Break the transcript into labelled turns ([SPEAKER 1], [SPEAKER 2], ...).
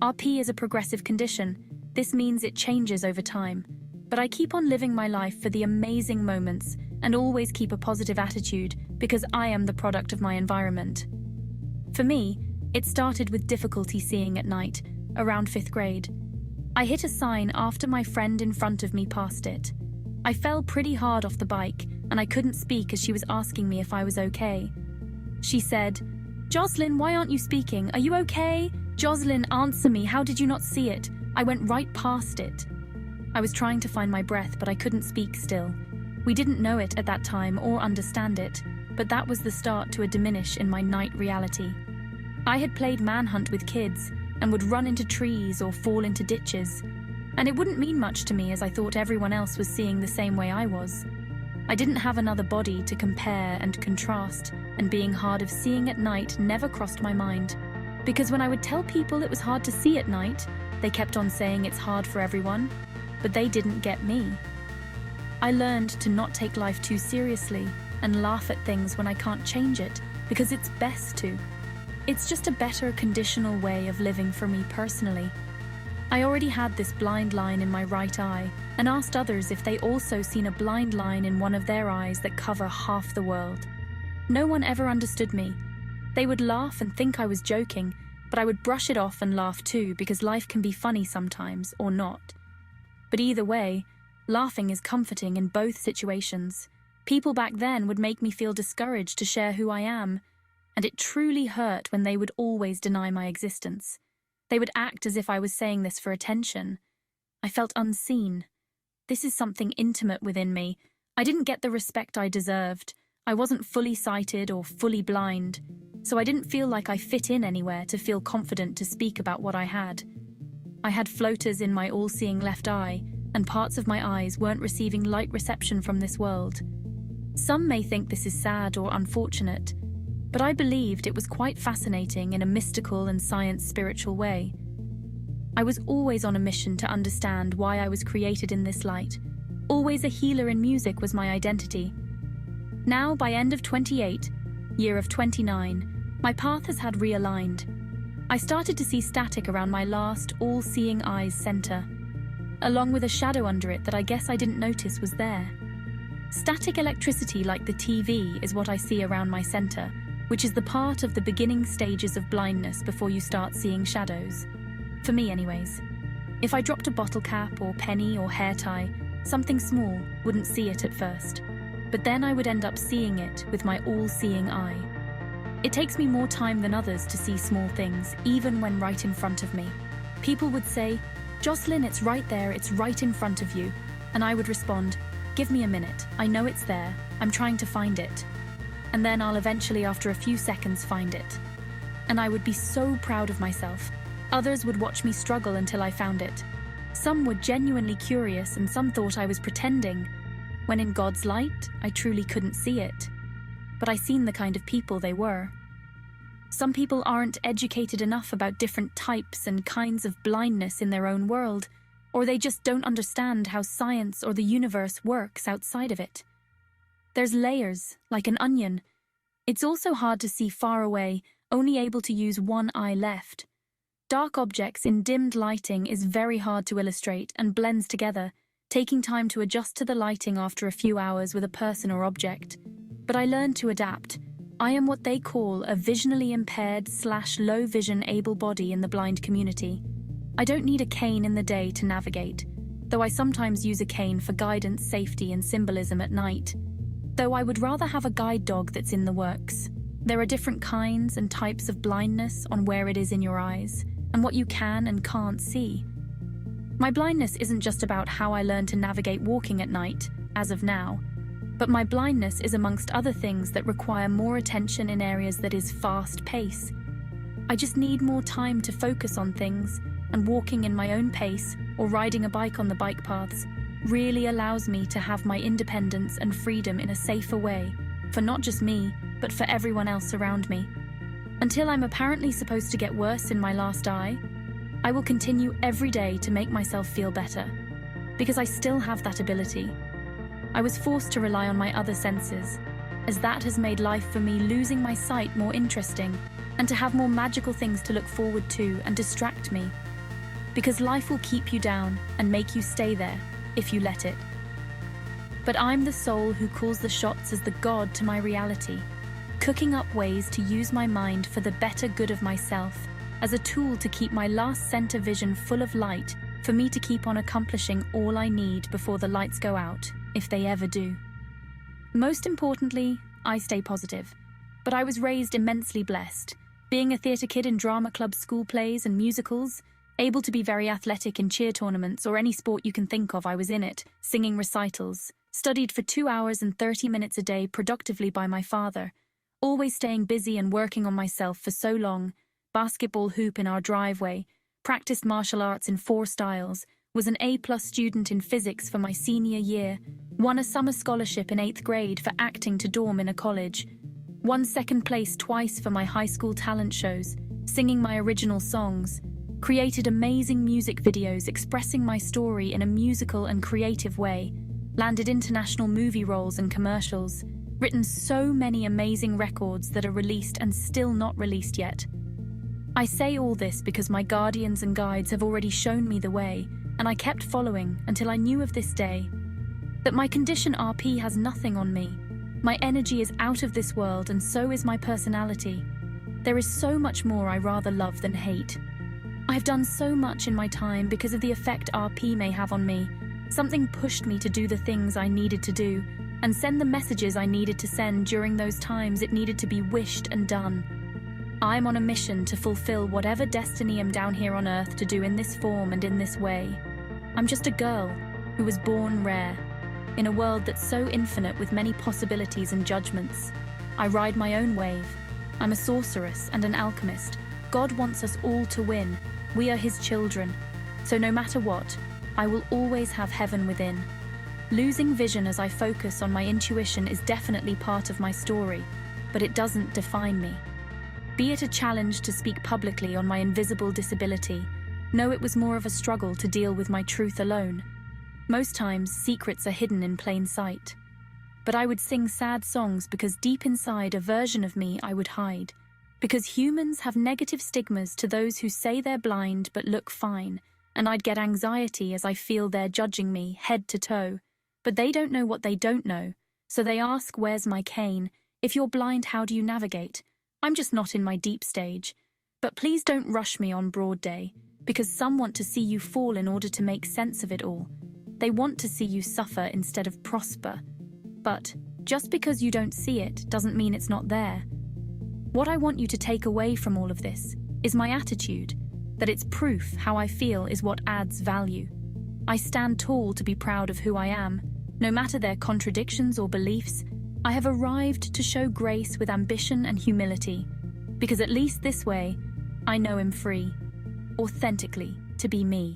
[SPEAKER 1] RP is a progressive condition. This means it changes over time. But I keep on living my life for the amazing moments and always keep a positive attitude because I am the product of my environment. For me, it started with difficulty seeing at night, around 5th grade. I hit a sign after my friend in front of me passed it. I fell pretty hard off the bike and I couldn't speak as she was asking me if I was okay. She said, "Jocelyn, why aren't you speaking? Are you okay? Jocelyn, answer me. How did you not see it? I went right past it." I was trying to find my breath, but I couldn't speak still. We didn't know it at that time or understand it, but that was the start to a diminish in my night reality. I had played manhunt with kids and would run into trees or fall into ditches, and it wouldn't mean much to me as I thought everyone else was seeing the same way I was. I didn't have another body to compare and contrast, and being hard of seeing at night never crossed my mind. Because when I would tell people it was hard to see at night, they kept on saying it's hard for everyone, but they didn't get me. I learned to not take life too seriously and laugh at things when I can't change it, because it's best to. It's just a better conditional way of living for me personally. I already had this blind line in my right eye and asked others if they also seen a blind line in one of their eyes that cover half the world. No one ever understood me. They would laugh and think I was joking, but I would brush it off and laugh too because life can be funny sometimes or not. But either way, laughing is comforting in both situations. People back then would make me feel discouraged to share who I am, and it truly hurt when they would always deny my existence. They would act as if I was saying this for attention. I felt unseen. This is something intimate within me. I didn't get the respect I deserved. I wasn't fully sighted or fully blind, so I didn't feel like I fit in anywhere to feel confident to speak about what I had. I had floaters in my all-seeing left eye, and parts of my eyes weren't receiving light reception from this world. Some may think this is sad or unfortunate, but I believed it was quite fascinating in a mystical and science-spiritual way. I was always on a mission to understand why I was created in this light. Always a healer in music was my identity. Now, by end of 28, year of 29, my path has had realigned. I started to see static around my last all-seeing eyes center, along with a shadow under it that I guess I didn't notice was there. Static electricity like the TV is what I see around my center, which is the part of the beginning stages of blindness before you start seeing shadows. For me anyways. If I dropped a bottle cap or penny or hair tie, something small, wouldn't see it at first. But then I would end up seeing it with my all-seeing eye. It takes me more time than others to see small things, even when right in front of me. People would say, "Jocelyn, it's right there, it's right in front of you." And I would respond, "Give me a minute, I know it's there, I'm trying to find it." And then I'll eventually, after a few seconds, find it. And I would be so proud of myself. Others would watch me struggle until I found it. Some were genuinely curious and some thought I was pretending, when in God's light, I truly couldn't see it. But I seen the kind of people they were. Some people aren't educated enough about different types and kinds of blindness in their own world, or they just don't understand how science or the universe works outside of it. There's layers, like an onion. It's also hard to see far away, only able to use one eye left. Dark objects in dimmed lighting is very hard to illustrate and blends together, taking time to adjust to the lighting after a few hours with a person or object. But I learned to adapt. I am what they call a visually impaired/low vision able body in the blind community. I don't need a cane in the day to navigate, though I sometimes use a cane for guidance, safety, and symbolism at night. Though I would rather have a guide dog that's in the works. There are different kinds and types of blindness on where it is in your eyes, and what you can and can't see. My blindness isn't just about how I learn to navigate walking at night, as of now, but my blindness is amongst other things that require more attention in areas that is fast pace. I just need more time to focus on things, and walking in my own pace or riding a bike on the bike paths really allows me to have my independence and freedom in a safer way, for not just me, but for everyone else around me. Until I'm apparently supposed to get worse in my last eye, I will continue every day to make myself feel better, because I still have that ability. I was forced to rely on my other senses, as that has made life for me losing my sight more interesting, and to have more magical things to look forward to and distract me, because life will keep you down and make you stay there if you let it. But I'm the soul who calls the shots as the god to my reality, cooking up ways to use my mind for the better good of myself, as a tool to keep my last center vision full of light for me to keep on accomplishing all I need before the lights go out, if they ever do. Most importantly, I stay positive. But I was raised immensely blessed, being a theatre kid in drama clubs, school plays and musicals, able to be very athletic in cheer tournaments or any sport you can think of. I was in it, singing recitals, studied for 2 hours and 30 minutes a day productively by my father, always staying busy and working on myself for so long, basketball hoop in our driveway, practiced martial arts in 4 styles, was an A+ student in physics for my senior year, won a summer scholarship in 8th grade for acting to dorm in a college, won 2nd place twice for my high school talent shows, singing my original songs, created amazing music videos expressing my story in a musical and creative way, landed international movie roles and commercials, written so many amazing records that are released and still not released yet. I say all this because my guardians and guides have already shown me the way, and I kept following until I knew of this day. That my condition RP has nothing on me. My energy is out of this world, and so is my personality. There is so much more I rather love than hate. I've done so much in my time because of the effect RP may have on me. Something pushed me to do the things I needed to do, and send the messages I needed to send during those times it needed to be wished and done. I'm on a mission to fulfill whatever destiny I'm down here on Earth to do in this form and in this way. I'm just a girl who was born rare, in a world that's so infinite with many possibilities and judgments. I ride my own wave. I'm a sorceress and an alchemist. God wants us all to win. We are his children. So no matter what, I will always have heaven within. Losing vision as I focus on my intuition is definitely part of my story, but it doesn't define me. Be it a challenge to speak publicly on my invisible disability, no, it was more of a struggle to deal with my truth alone. Most times, secrets are hidden in plain sight. But I would sing sad songs because deep inside a version of me I would hide. Because humans have negative stigmas to those who say they're blind but look fine, and I'd get anxiety as I feel they're judging me head to toe. But they don't know what they don't know, so they ask, where's my cane? If you're blind, how do you navigate? I'm just not in my deep stage. But please don't rush me on broad day, because some want to see you fall in order to make sense of it all. They want to see you suffer instead of prosper. But just because you don't see it doesn't mean it's not there. What I want you to take away from all of this is my attitude, that it's proof how I feel is what adds value. I stand tall to be proud of who I am, no matter their contradictions or beliefs. I have arrived to show grace with ambition and humility, because at least this way, I know I'm free, authentically, to be me.